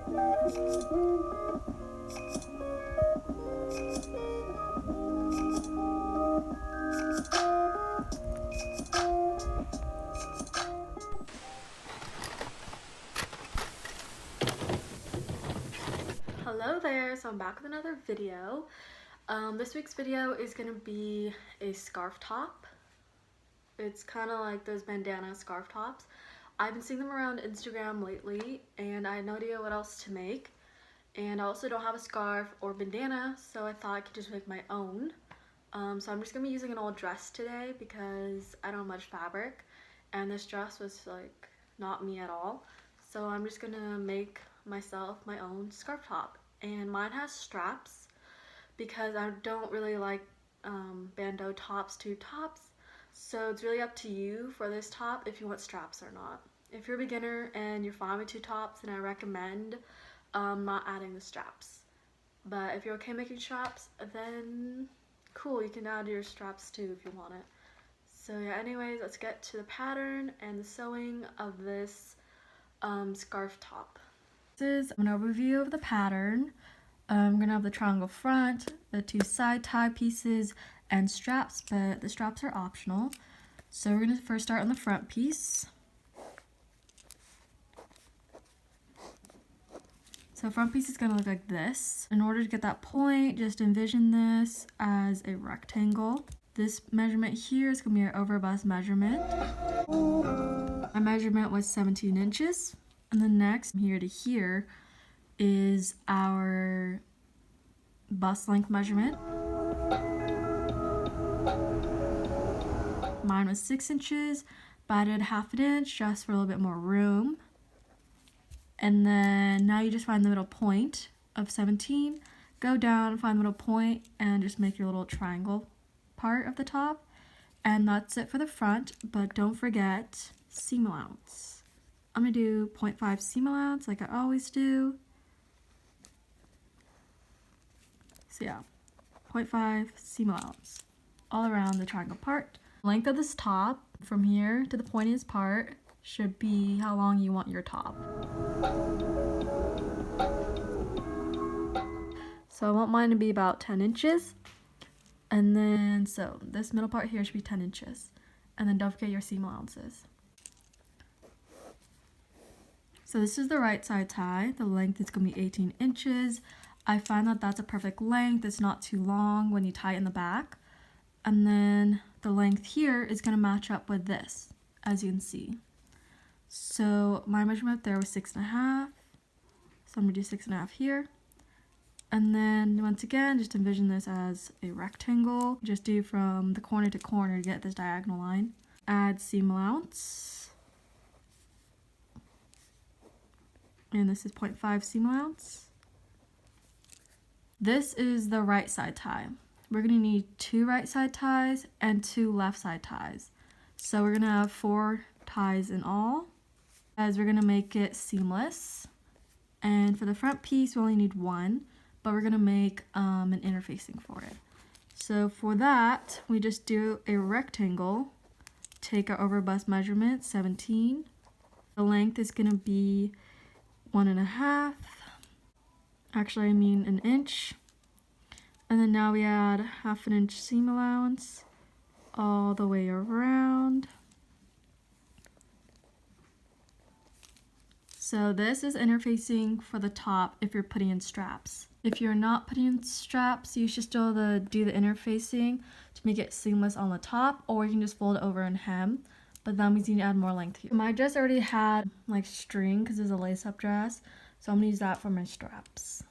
Hello there, so I'm back with another video. This week's video is gonna be a scarf top. It's kind of like those bandana scarf tops. I've been seeing them around Instagram lately and I had no idea what else to make. And I also don't have a scarf or bandana, so I thought I could just make my own. So I'm just gonna be using an old dress today because I don't have much fabric and this dress was like not me at all. So I'm just gonna make myself my own scarf top, and mine has straps because I don't really like bandeau tops, tube tops, so it's really up to you for this top if you want straps or not. If you're a beginner and you're fine with two tops, then I recommend not adding the straps, but if you're okay making straps, then cool, you can add your straps too if you want it. So yeah, anyways, let's get to the pattern and the sewing of this scarf top. This is an overview of the pattern. I'm gonna have the triangle front, the two side tie pieces, and straps, but the straps are optional. So we're gonna first start on the front piece. So front piece is gonna look like this. In order to get that point, just envision this as a rectangle. This measurement here is gonna be our over bust measurement. My measurement was 17 inches. And then next, from here to here, is our bust length measurement. Mine was 6 inches, but I did half an inch just for a little bit more room. And then now you just find the middle point of 17, go down, find the middle point, and just make your little triangle part of the top. And that's it for the front, but don't forget seam allowance. I'm gonna do 0.5 seam allowance like I always do. So yeah, 0.5 seam allowance all around the triangle part. Length of this top from here to the pointiest part should be how long you want your top. So I want mine to be about 10 inches. And then, so this middle part here should be 10 inches. And then don't forget your seam allowances. So this is the right side tie. The length is gonna be 18 inches. I find that that's a perfect length. It's not too long when you tie it in the back. And then the length here is gonna match up with this, as you can see. So my measurement there was 6.5. So I'm gonna do 6.5 here. And then once again, just envision this as a rectangle. Just do from the corner to corner to get this diagonal line. Add seam allowance. And this is 0.5 seam allowance. This is the right side tie. We're gonna need 2 right side ties and 2 left side ties. So we're gonna have 4 ties in all, as we're gonna make it seamless. And for the front piece, we only need 1, but we're gonna make an interfacing for it. So for that, we just do a rectangle, take our over bust measurement, 17. The length is gonna be 1.5. Actually, I mean an inch. And then now we add half an inch seam allowance all the way around. So this is interfacing for the top if you're putting in straps. If you're not putting in straps, you should still do the interfacing to make it seamless on the top, or you can just fold it over and hem. But then we need to add more length here. My dress already had like string because it's a lace-up dress, so I'm gonna use that for my straps.